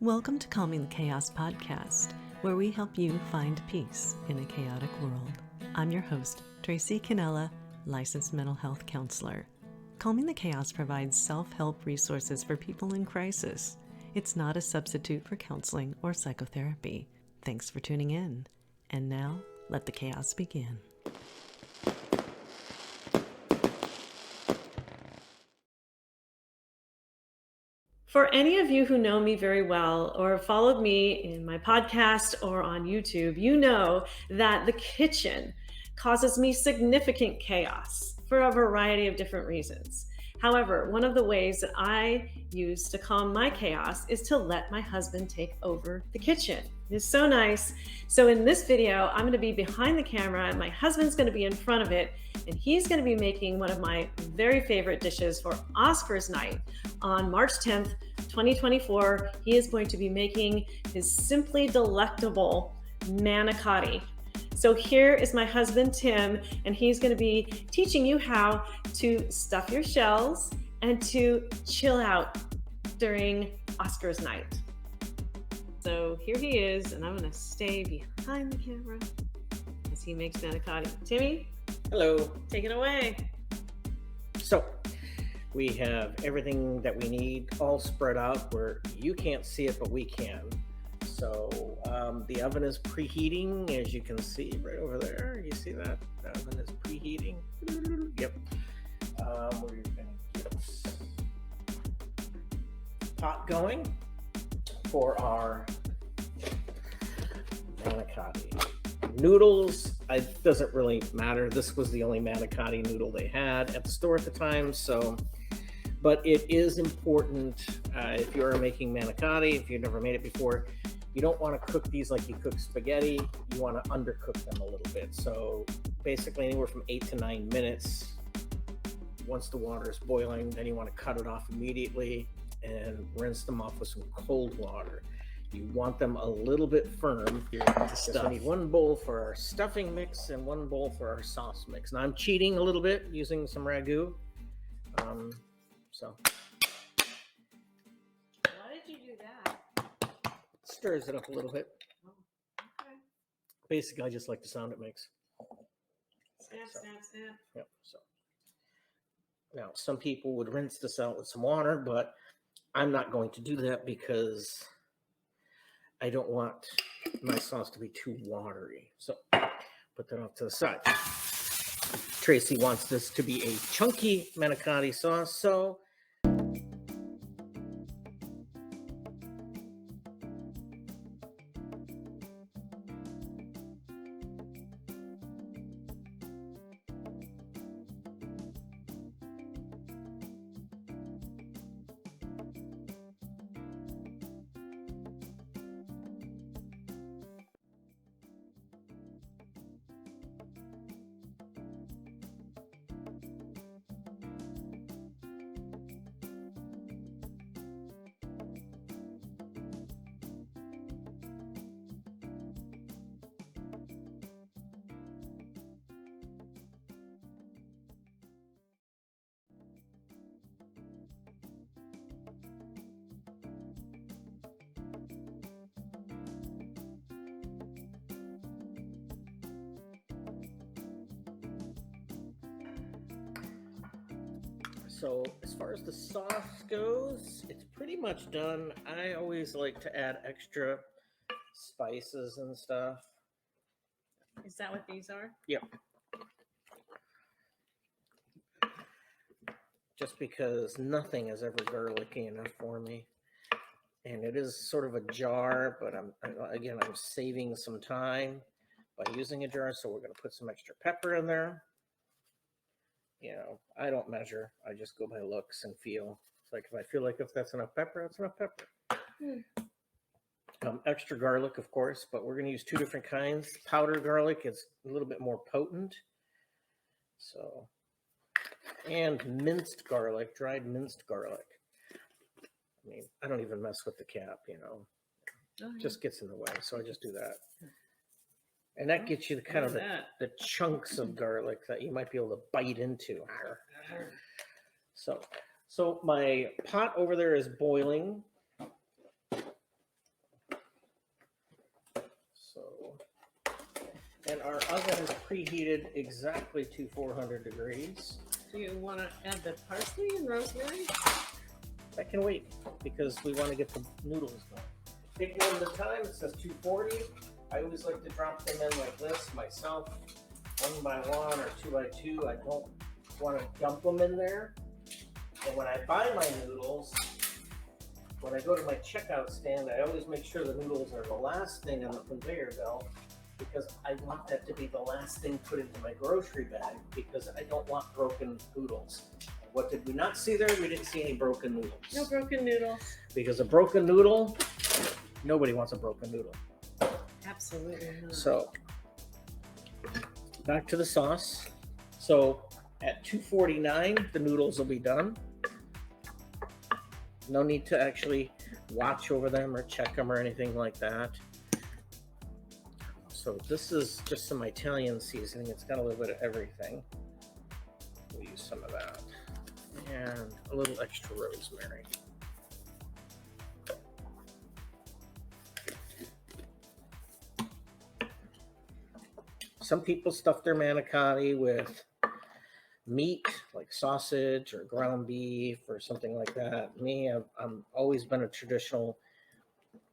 Welcome to Calming the Chaos podcast, where we help you find peace in a chaotic world. I'm your host, Tracy Canella, licensed mental health counselor. Calming the Chaos provides self-help resources for people in crisis. It's not a substitute for counseling or psychotherapy. Thanks for tuning in. And now, let the chaos begin. For any of you who know me very well or have followed me in my podcast or on YouTube, you know that the kitchen causes me significant chaos for a variety of different reasons. However, one of the ways that I use to calm my chaos is to let my husband take over the kitchen. It is so nice. So in this video, I'm going to be behind the camera and my husband's going to be in front of it, and he's going to be making one of my very favorite dishes for Oscars night on March 10th, 2024. He is going to be making his simply delectable manicotti. So here is my husband, Tim, and he's going to be teaching you how to stuff your shells and to chill out during Oscars night. So here he is, and I'm going to stay behind the camera as he makes manicotti. Timmy? Hello. Take it away. So we have everything that we need all spread out where you can't see it, but we can. So the oven is preheating, as you can see right over there. You see that? The oven is preheating. Yep. We're going to get pot going for our manicotti. Noodles, it doesn't really matter. This was the only manicotti noodle they had at the store at the time. So, but it is important if you are making manicotti, if you've never made it before, you don't want to cook these like you cook spaghetti. You want to undercook them a little bit. So basically anywhere from 8 to 9 minutes. Once the water is boiling, then you want to cut it off immediately and rinse them off with some cold water. You want them a little bit firm to stuff. We need one bowl for our stuffing mix and one bowl for our sauce mix. Now I'm cheating a little bit using some ragu. So Why did you do that? Stirs it up a little bit. Oh, okay. Basically, I just like the sound it makes. Snap, snap, snap. Yep. So now some people would rinse this out with some water, but I'm not going to do that because I don't want my sauce to be too watery. So put that off to the side. Tracy wants this to be a chunky manicotti sauce, so So as far as the sauce goes, it's pretty much done. I always like to add extra spices and stuff. Is that what these are? Yep. Just because nothing is ever garlicky enough for me. And it is sort of a jar, but I'm saving some time by using a jar. So we're going to put some extra pepper in there. You know, I don't measure. I just go by looks and feel. It's like if I feel like if that's enough pepper, that's enough pepper. Extra garlic, of course, but we're going to use two different kinds. Powdered garlic is a little bit more potent. So, and minced garlic, dried minced garlic. I mean, I don't even mess with the cap, you know. Oh, yeah. Just gets in the way, so I just do that. And that gets you the kind of the chunks of garlic that you might be able to bite into. So my pot over there is boiling. And our oven is preheated exactly to 400 degrees. Do you want to add the parsley and rosemary? That can wait because we want to get the noodles going. Take one at a time. It says 240. I always like to drop them in like this myself, 1 by 1 or 2 by 2. I don't want to dump them in there. And when I buy my noodles, when I go to my checkout stand, I always make sure the noodles are the last thing on the conveyor belt because I want that to be the last thing put into my grocery bag because I don't want broken noodles. What did we not see there? We didn't see any broken noodles. No broken noodles. Because a broken noodle, nobody wants a broken noodle. Absolutely not. So, back to the sauce. So, at 249, the noodles will be done. No need to actually watch over them or check them or anything like that. So this is just some Italian seasoning. It's got a little bit of everything. We'll use some of that. And a little extra rosemary. Some people stuff their manicotti with meat, like sausage or ground beef or something like that. Me, I've always been a traditional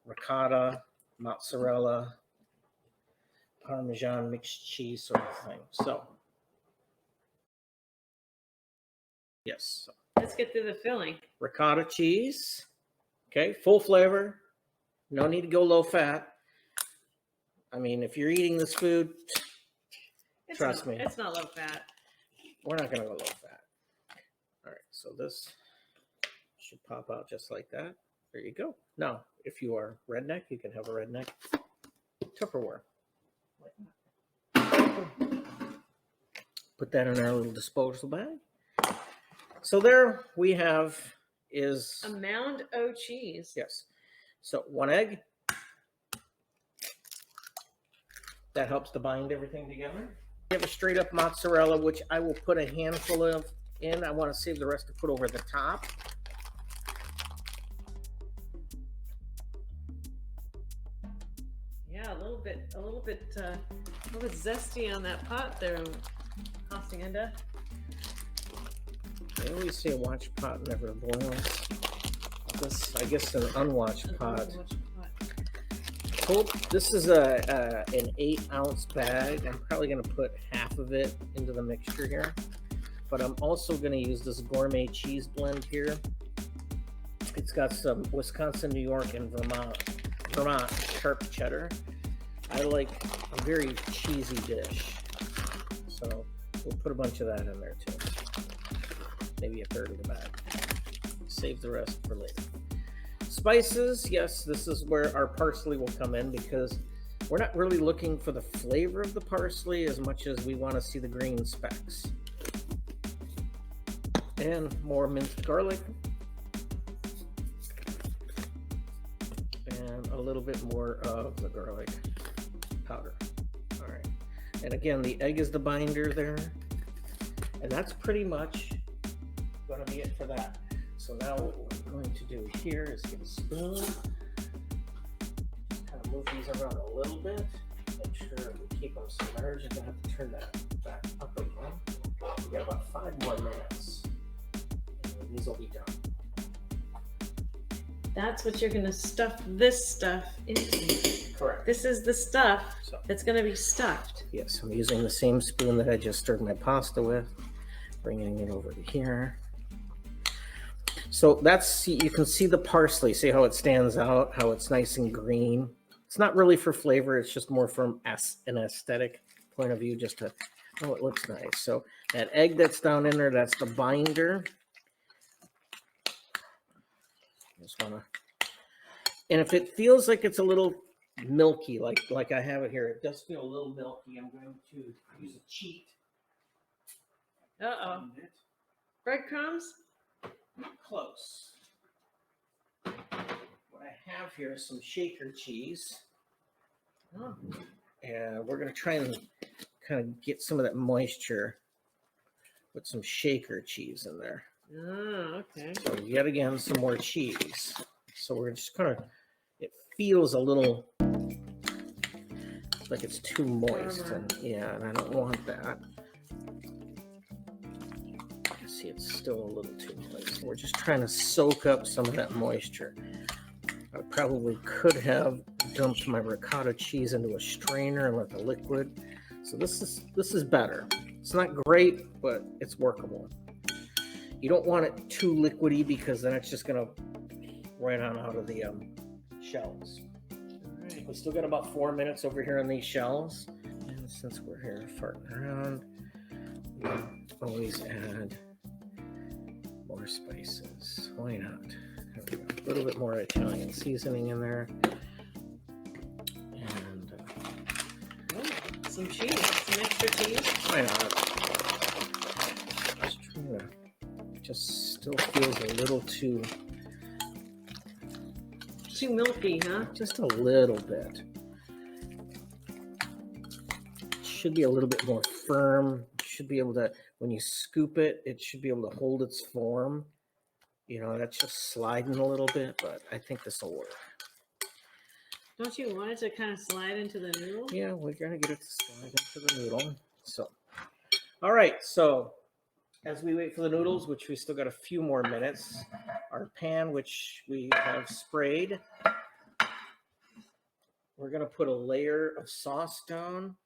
ricotta, mozzarella, Parmesan mixed cheese sort of thing. So, yes. Let's get through the filling. Ricotta cheese. Okay, full flavor. No need to go low fat. I mean, if you're eating this food, trust me. It's not low fat. We're not going to go low fat. All right, so this should pop out just like that. There you go. Now, if you are redneck, you can have a redneck Tupperware. Put that in our little disposal bag. So there we have is a mound o' cheese. Yes. So 1 egg. That helps to bind everything together. We have a straight up mozzarella, which I will put a handful of in. I want to save the rest to put over the top. Yeah, a little bit zesty on that pot there, Hacienda. I always say a watch pot never boils. This, I guess, an unwatched pot. This is an 8-ounce bag. I'm probably going to put half of it into the mixture here. But I'm also going to use this gourmet cheese blend here. It's got some Wisconsin, New York, and Vermont sharp cheddar. I like a very cheesy dish. So we'll put a bunch of that in there too. Maybe a third of the bag. Save the rest for later. Spices, yes, this is where our parsley will come in because we're not really looking for the flavor of the parsley as much as we want to see the green specks. And more minced garlic. And a little bit more of the garlic powder. All right. And again, the egg is the binder there. And that's pretty much going to be it for that. So now what we're going to do here is get a spoon. Just kind of move these around a little bit. Make sure we keep them submerged. I'm going to have to turn that back up again. We got about 5 more minutes. And these will be done. That's what you're going to stuff this stuff into. Correct. This is the stuff that's going to be stuffed. Yes, I'm using the same spoon that I just stirred my pasta with. Bringing it over to here. So that's, you can see the parsley. See how it stands out, how it's nice and green. It's not really for flavor. It's just more from an aesthetic point of view, just to, oh, it looks nice. So that egg that's down in there, that's the binder. Just wanna, and if it feels like it's a little milky, like I have it here, it does feel a little milky. I'm going to use a cheat. Uh-oh. Breadcrumbs? Close. What I have here is some shaker cheese. Oh. And we're going to try and kind of get some of that moisture with some shaker cheese in there. Oh, okay. So yet again, some more cheese. So we're just kind of, it feels a little like it's too moist, and yeah, and I don't want that. See, it's still a little too moist. We're just trying to soak up some of that moisture. I probably could have dumped my ricotta cheese into a strainer and let the liquid. So this is better. It's not great, but it's workable. You don't want it too liquidy because then it's just gonna right on out of the shells. All right, we still got about 4 minutes over here on these shells. And since we're here farting around, we always add more spices. Why not? There we go. A little bit more Italian seasoning in there. And some cheese, some extra cheese. Why not? Just trying to, just still feels a little too milky, huh? Just a little bit. It should be a little bit more firm. You should be able to, when you scoop it, it should be able to hold its form. You know, that's just sliding a little bit, but I think this will work. Don't you want it to kind of slide into the noodle? Yeah, we're going to get it to slide into the noodle. So, all right. So, as we wait for the noodles, which we still got a few more minutes, our pan, which we have sprayed, we're going to put a layer of sauce down.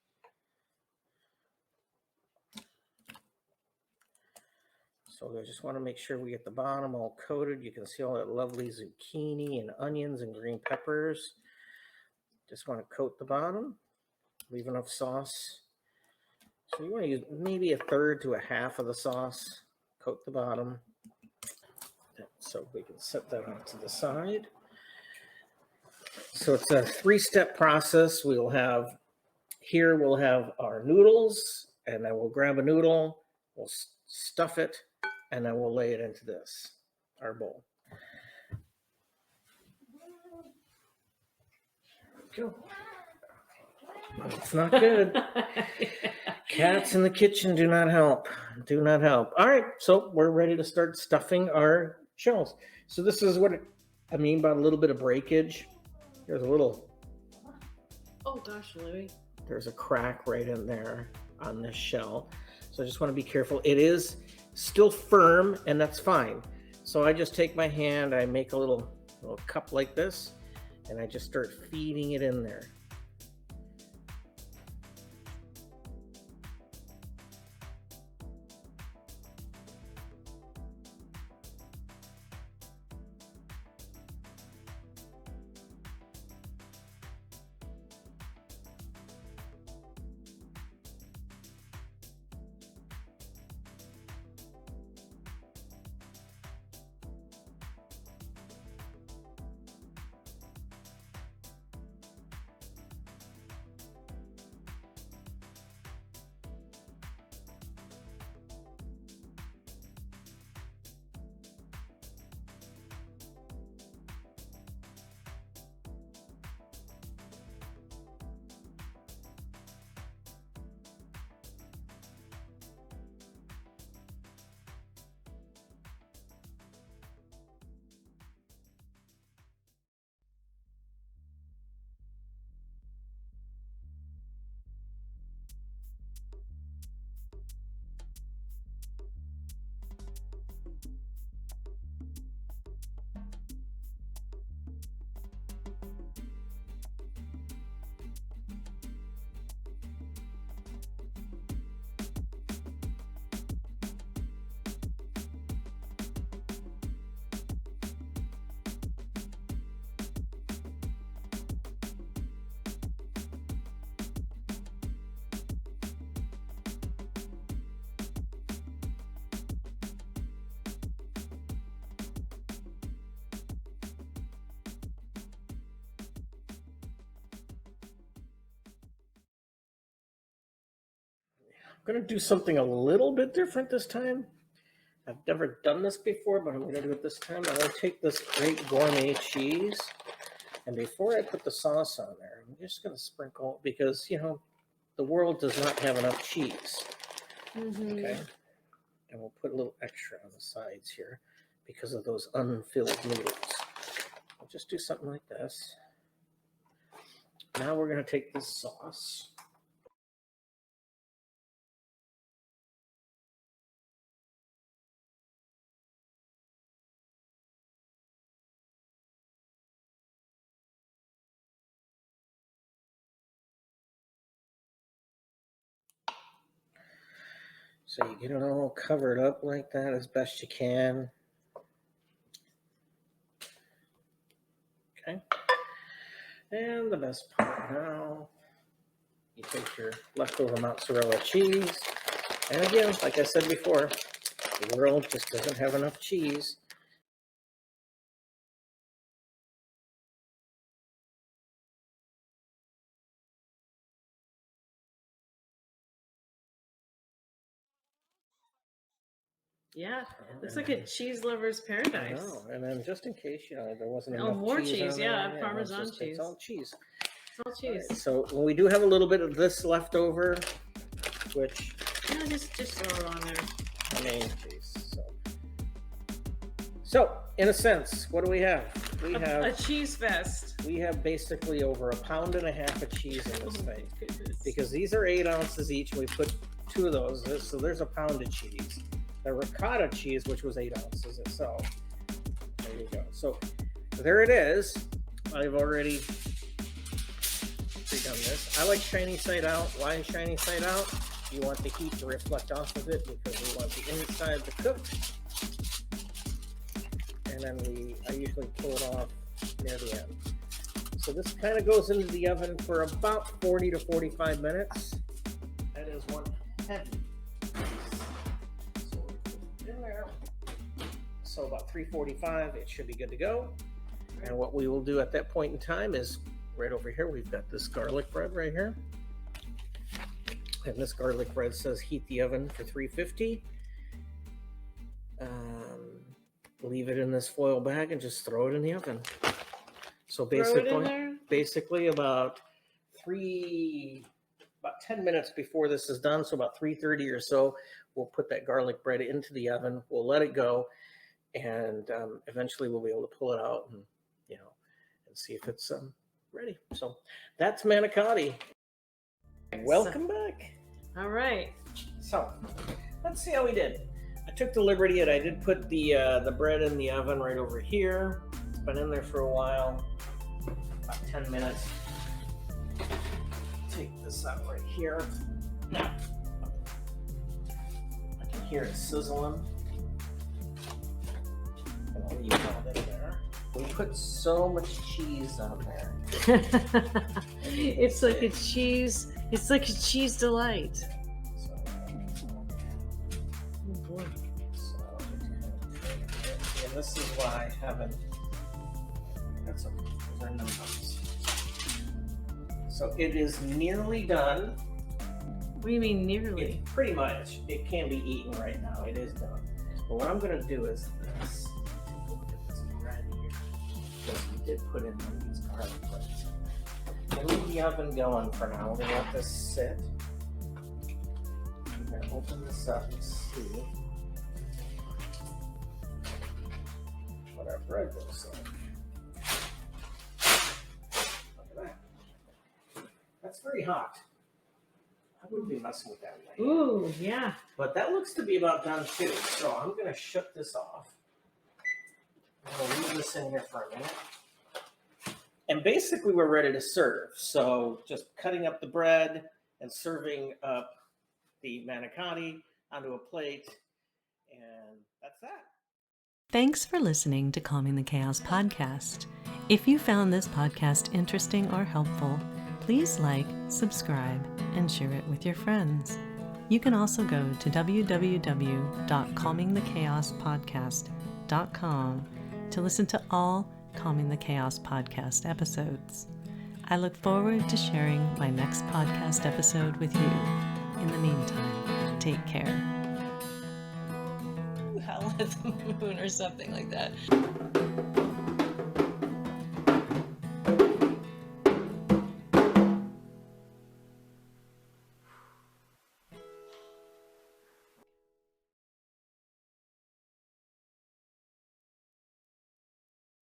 So I just want to make sure we get the bottom all coated. You can see all that lovely zucchini and onions and green peppers. Just want to coat the bottom, leave enough sauce. So you want to use maybe a third to a half of the sauce. Coat the bottom. So we can set that off to the side. So it's a 3-step process. We'll have our noodles, and then we'll grab a noodle, we'll stuff it, and then we'll lay it into this, our bowl. Go. It's not good. Cats in the kitchen do not help. Do not help. All right, so we're ready to start stuffing our shells. So this is what I mean by a little bit of breakage. There's a little. Oh gosh, Louie. There's a crack right in there on this shell. So I just want to be careful. It is still firm, and that's fine. So I just take my hand, I make a little cup like this, and I just start feeding it in there. I'm going to do something a little bit different this time. I've never done this before, but I'm going to do it this time. I'm going to take this great gourmet cheese, and before I put the sauce on there, I'm just going to sprinkle, because, you know, the world does not have enough cheese. Mm-hmm. Okay. And we'll put a little extra on the sides here because of those unfilled noodles. I'll just do something like this. Now we're going to take this sauce. So you get it all covered up like that as best you can. Okay. And the best part now, you take your leftover mozzarella cheese. And again, like I said before, the world just doesn't have enough cheese. Yeah, looks like a cheese lover's paradise. I know. And then just in case, there wasn't Oh, enough more cheese. cheese, On yeah, there. Parmesan cheese. It's all cheese. It's all cheese. Right, so when we do have a little bit of this left over, which just throw it on there. I mean, so in a sense, what do we have? We have a cheese fest. We have basically over 1.5 pounds of cheese in this thing, because these are 8 ounces each. We put 2 of those, so there's 1 pound of cheese. The ricotta cheese, which was 8 ounces itself. There you go. So there it is. I've already done this. I like shiny side out. Why shiny side out? You want the heat to reflect off of it, because we want the inside to cook. And then I usually pull it off near the end. So this kind of goes into the oven for about 40 to 45 minutes. That is one heavy piece. So we put it in there. So about 3:45, it should be good to go. And what we will do at that point in time is, right over here, we've got this garlic bread right here. And this garlic bread says heat the oven for 350. Leave it in this foil bag and just throw it in the oven. So basically about 10 minutes before this is done, so about 3:30 or so, we'll put that garlic bread into the oven. We'll let it go, and eventually we'll be able to pull it out and see if it's ready. So that's manicotti. Welcome back. All right. So let's see how we did. I took the liberty and I did put the bread in the oven right over here. It's been in there for a while, about 10 minutes. Take this out right here. Now, I can hear it sizzling. And I'll leave that in there. We put so much cheese on there. It's like a cheese delight. This is why I haven't. That's okay. Those are numbers. So it is nearly done. What do you mean nearly? It's pretty much. It can be eaten right now. It is done. But what I'm going to do is this. Take a look at this bread here. Because we did put in one of these garlic breads. And leave the oven going for now. We're going to let this sit. I'm going to open this up and see what our bread looks like. Look at that. That's very hot. I wouldn't be messing with that right now. Ooh, yeah. But that looks to be about done too. So I'm going to shut this off. I'm going to leave this in here for a minute. And basically we're ready to serve. So just cutting up the bread and serving up the manicotti onto a plate. And that's that. Thanks for listening to Calming the Chaos podcast. If you found this podcast interesting or helpful, please like, subscribe, and share it with your friends. You can also go to www.calmingthechaospodcast.com to listen to all Calming the Chaos podcast episodes. I look forward to sharing my next podcast episode with you. In the meantime, take care. Howl at the moon or something like that.